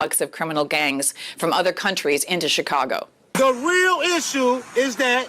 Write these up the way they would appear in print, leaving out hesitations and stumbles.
of criminal gangs from other countries into Chicago. The real issue is that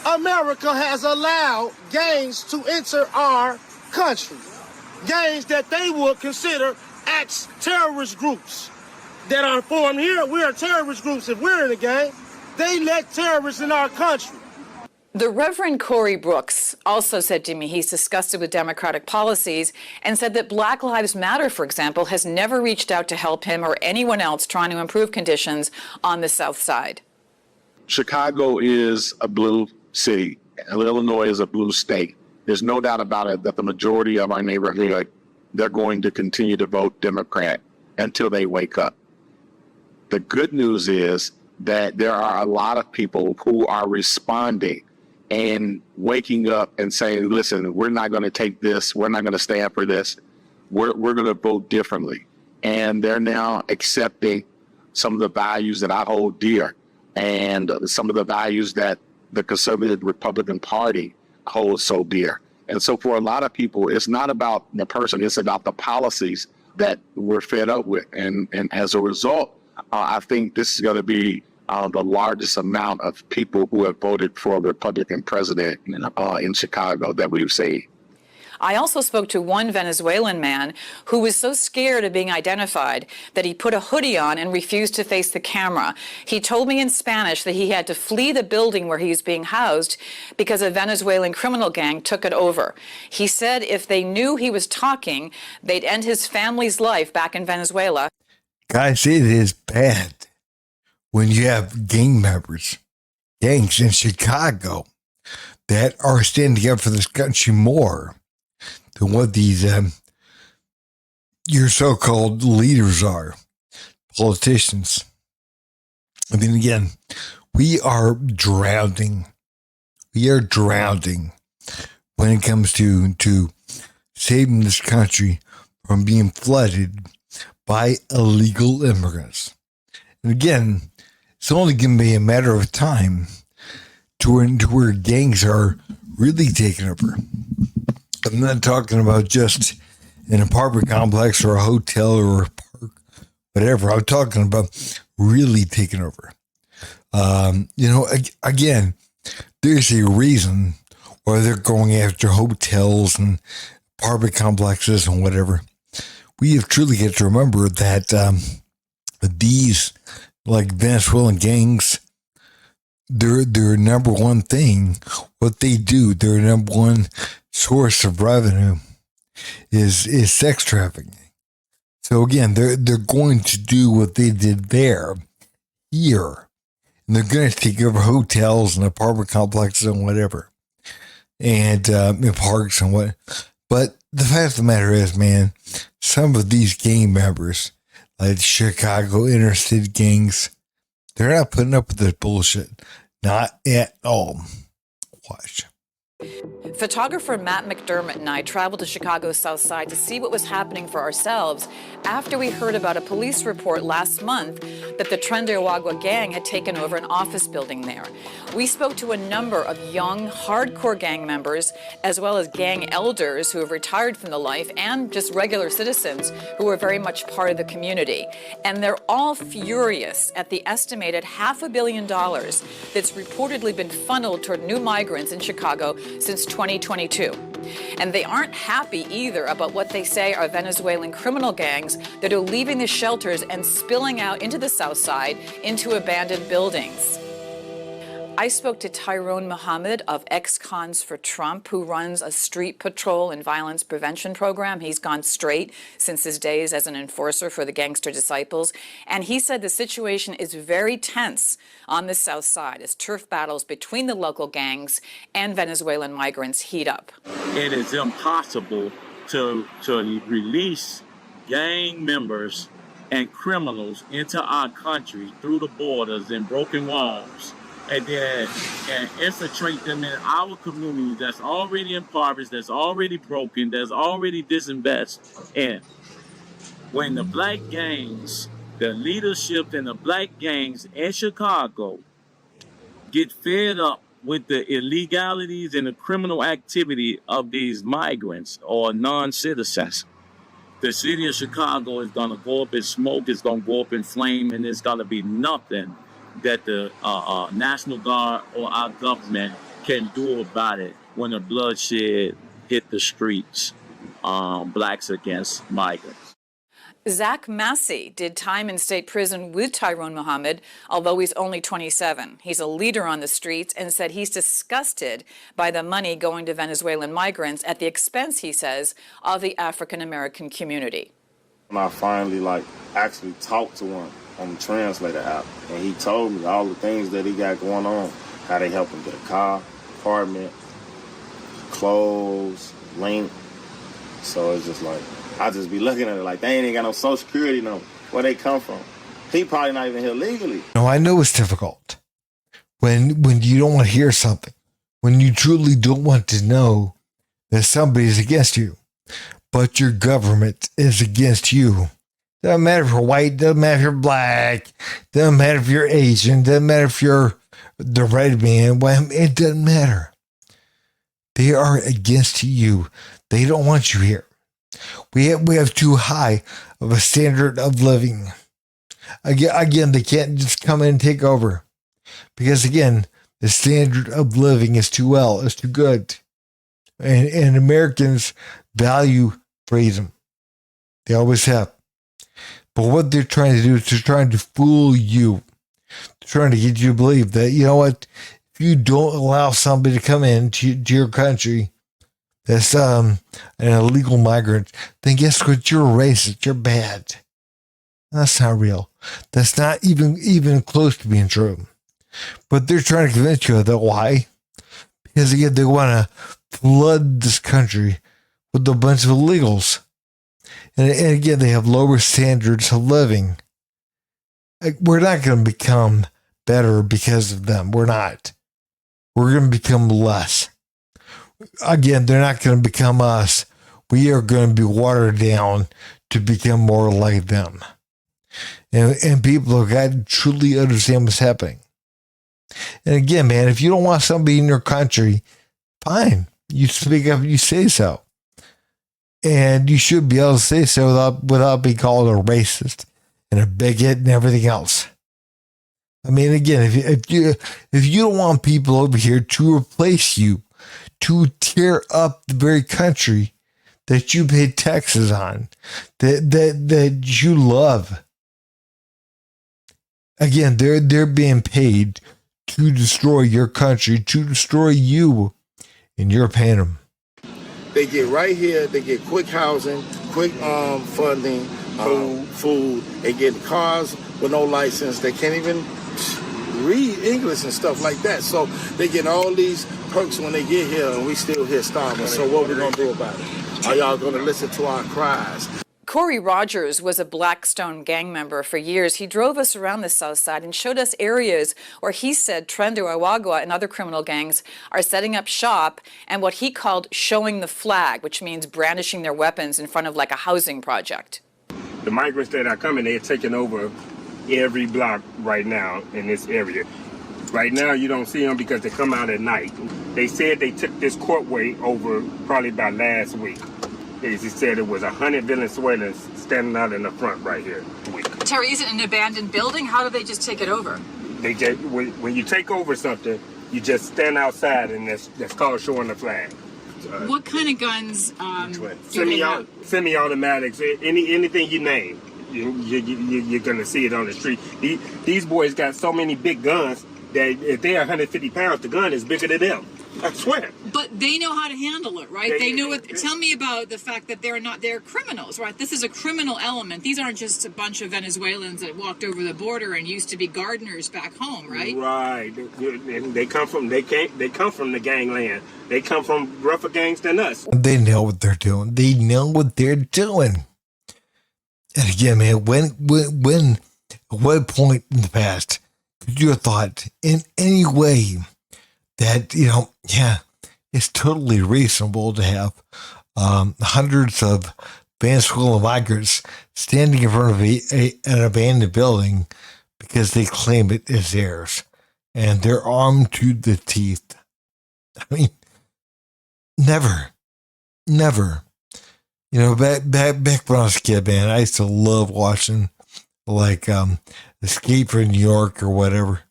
America has allowed gangs to enter our country. Gangs that they would consider terrorist groups that are formed here. We are terrorist groups if we're in a gang. They let terrorists in our country. The Reverend Corey Brooks also said to me he's disgusted with Democratic policies and said that Black Lives Matter, for example, has never reached out to help him or anyone else trying to improve conditions on the South Side. Chicago is a blue city. Illinois is a blue state. There's no doubt about it that the majority of our neighborhood, they're going to continue to vote Democrat until they wake up. The good news is that there are a lot of people who are responding and waking up and saying, listen, we're not going to take this. We're not going to stand for this. We're going to vote differently. And they're now accepting some of the values that I hold dear and some of the values that the conservative Republican Party holds so dear. And so for a lot of people, it's not about the person, it's about the policies that we're fed up with. And as a result, I think this is going to be the largest amount of people who have voted for a Republican president in Chicago that we've seen. I also spoke to one Venezuelan man who was so scared of being identified that he put a hoodie on and refused to face the camera. He told me in Spanish that he had to flee the building where he was being housed because a Venezuelan criminal gang took it over. He said if they knew he was talking, they'd end his family's life back in Venezuela. Guys, it is bad when you have gang members, gangs in Chicago that are standing up for this country more than what these your so-called leaders are, politicians. I mean, again, we are drowning. We are drowning when it comes to saving this country from being flooded by illegal immigrants. And again, it's only going to be a matter of time to where gangs are really taking over. I'm not talking about just an apartment complex or a hotel or a park, whatever. I'm talking about really taking over. Again, there's a reason why they're going after hotels and apartment complexes and whatever. We have truly got to remember that these like Venezuelan gangs, their number one thing, what they do, their number one source of revenue is sex trafficking. So again, they're going to do what they did here, and they're going to take over hotels and apartment complexes and whatever, and parks and what. But the fact of the matter is, man, some of these gang members, like Chicago inner-city gangs, they're not putting up with this bullshit. Not at all. Watch. Photographer Matt McDermott and I traveled to Chicago's South Side to see what was happening for ourselves after we heard about a police report last month that the Tren de Aragua gang had taken over an office building there. We spoke to a number of young, hardcore gang members, as well as gang elders who have retired from the life, and just regular citizens who are very much part of the community. And they're all furious at the estimated $500 million that's reportedly been funneled toward new migrants in Chicago since 2022. And they aren't happy either about what they say are Venezuelan criminal gangs that are leaving the shelters and spilling out into the South Side into abandoned buildings. I spoke to Tyrone Muhammad of Ex-Cons for Trump, who runs a street patrol and violence prevention program. He's gone straight since his days as an enforcer for the Gangster Disciples. And he said the situation is very tense on the South Side as turf battles between the local gangs and Venezuelan migrants heat up. It is impossible to release gang members and criminals into our country through the borders and broken walls, and then infiltrate them in our community that's already impoverished, that's already broken, that's already disinvested. And when the black gangs, the leadership in the black gangs in Chicago get fed up with the illegalities and the criminal activity of these migrants or non-citizens, The city of Chicago is going to go up in smoke. It's going to go up in flame, and there's going to be nothing that the National Guard or our government can do about it when the bloodshed hit the streets. Blacks against migrants. Zach Massey did time in state prison with Tyrone Muhammad, although he's only 27. He's a leader on the streets and said he's disgusted by the money going to Venezuelan migrants at the expense, he says, of the African-American community. And I finally, actually talked to him on the translator app, and he told me all the things that he got going on, how they help him get a car, apartment, clothes, link. So it's just like, I just be looking at it like they ain't got no Social Security number. Where they come from? He probably not even here legally. No, I know it's difficult when you don't want to hear something, when you truly don't want to know that somebody is against you, but your government is against you. Doesn't matter if you're white, doesn't matter if you're black, doesn't matter if you're Asian, doesn't matter if you're the red man. Well, it doesn't matter. They are against you. They don't want you here. We have too high of a standard of living. Again, they can't just come in and take over. Because again, the standard of living is too well, it's too good. And Americans value freedom. They always have. But what they're trying to do is they're trying to fool you. They're trying to get you to believe that, you know what, if you don't allow somebody to come in to your country that's an illegal migrant, then guess what? You're a racist. You're bad. That's not real. That's not even close to being true. But they're trying to convince you of that. Why? Because again, they want to flood this country with a bunch of illegals. And again, they have lower standards of living. We're not going to become better because of them. We're not. We're going to become less. Again, they're not going to become us. We are going to be watered down to become more like them. And people have got to truly understand what's happening. And again, man, if you don't want somebody in your country, fine. You speak up, you say so. And you should be able to say so without being called a racist and a bigot and everything else. I mean, again, if you don't want people over here to replace you, to tear up the very country that you pay taxes on, that you love. Again, they're being paid to destroy your country, to destroy you, and you're paying them. They get right here, they get quick housing, quick funding, food. They get cars with no license. They can't even read English and stuff like that. So they get all these perks when they get here, and we still here starving. So what we gonna do about it? Are y'all gonna listen to our cries? Corey Rogers was a Blackstone gang member for years. He drove us around the South Side and showed us areas where he said Trendo Awagwa and other criminal gangs are setting up shop and what he called showing the flag, which means brandishing their weapons in front of like a housing project. The migrants that are coming, they're taking over every block right now in this area. Right now, you don't see them because they come out at night. They said they took this courtway over probably by last week. They said it was 100 Venezuelans standing out in the front right here. Terry, is it an abandoned building? How do they just take it over? They just, when you take over something, you just stand outside, and that's called showing the flag. What kind of guns? Semi-automatics, anything you name, you're gonna see it on the street. These boys got so many big guns that if they're 150 pounds, the gun is bigger than them. I swear. But they know how to handle it, right? They know what. Tell me about the fact that they're criminals, right? This is a criminal element. These aren't just a bunch of Venezuelans that walked over the border and used to be gardeners back home, right? Right. They come from the gangland. They come from rougher gangs than us. They know what they're doing. They know what they're doing. And again, man, when at what point in the past could you have thought in any way that, it's totally reasonable to have hundreds of Venezuelan migrants standing in front of an abandoned building because they claim it is theirs, and they're armed to the teeth. I mean, never. back when I was a kid, man, I used to love watching like Escape from New York or whatever.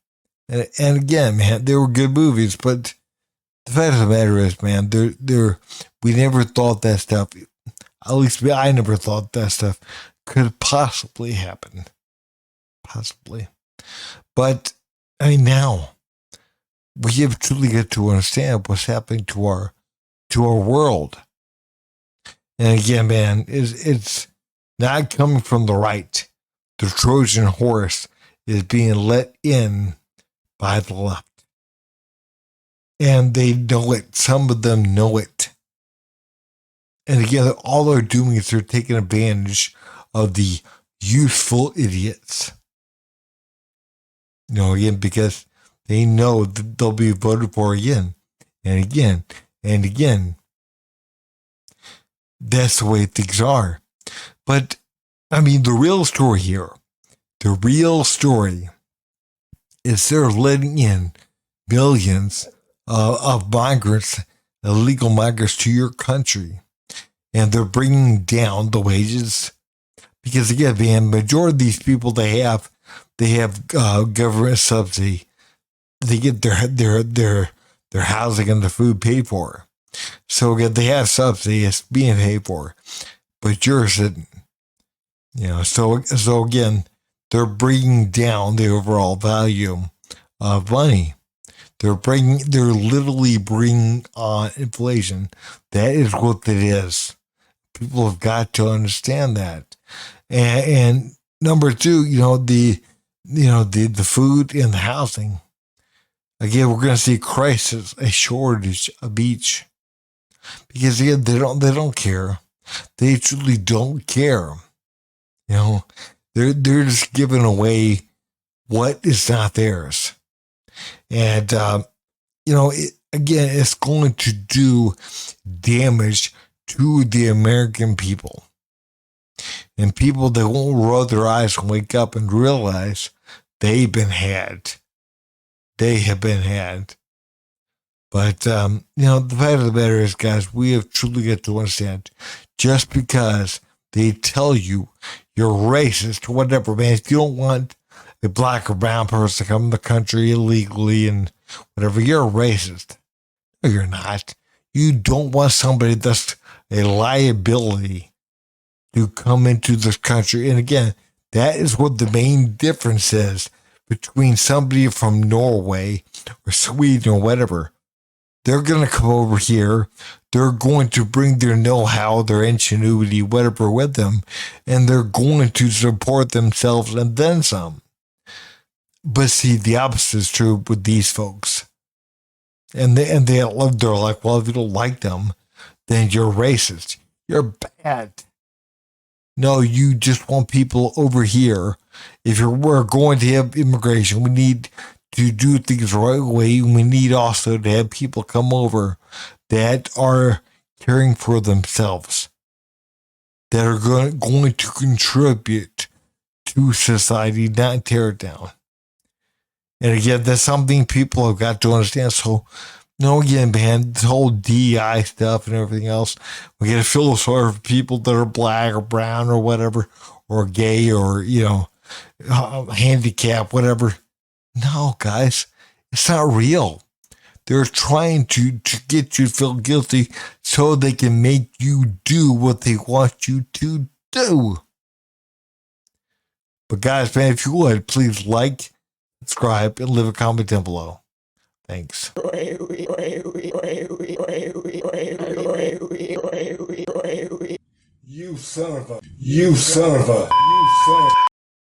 And again, man, they were good movies, but the fact of the matter is, man, we never thought that stuff. At least I never thought that stuff could possibly happen. Possibly, but I mean, now we have truly got to understand what's happening to our world. And again, man, it's not coming from the right. The Trojan horse is being let in by the left. And they know it. Some of them know it. And again, all they're doing is they're taking advantage of the youthful idiots. Again, because they know that they'll be voted for again and again and again. That's the way things are. But, I mean, the real story here, is they're letting in millions of migrants, illegal migrants to your country. And they're bringing down the wages. Because, again, the majority of these people they have government subsidy. They get their housing and their food paid for. So again, they have subsidy, it's being paid for, but yours isn't. So again, they're bringing down the overall value of money. They're literally bringing on inflation. That is what it is. People have got to understand that. And number two, the food and the housing. Again, we're going to see a crisis, a shortage of each. Because again, they don't care. They truly don't care. They're just giving away what is not theirs. And again, it's going to do damage to the American people. And people that won't roll their eyes and wake up and realize they've been had. They have been had. But, the fact of the matter is, guys, we have truly got to understand, just because they tell you you're racist or whatever, man, if you don't want a black or brown person to come in the country illegally and whatever, you're a racist. No, you're not. You don't want somebody that's a liability to come into this country. And again, that is what the main difference is between somebody from Norway or Sweden or whatever. They're going to come over here. They're going to bring their know-how, their ingenuity, whatever with them, and they're going to support themselves and then some. But see, the opposite is true with these folks. And they're like, well, if you don't like them, then you're racist. You're bad. No, you just want people over here. If we're going to have immigration, we need to do things the right way. We need also to have people come over that are caring for themselves, that are going to contribute to society, not tear it down. And again, that's something people have got to understand. So, again, man, this whole DI stuff and everything else, we got to feel sorry for people that are black or brown or whatever, or gay or, handicapped, whatever. No, guys, it's not real. They're trying to get you to feel guilty so they can make you do what they want you to do. But guys, man, if you would, please like, subscribe, and leave a comment down below. Thanks. You son of a.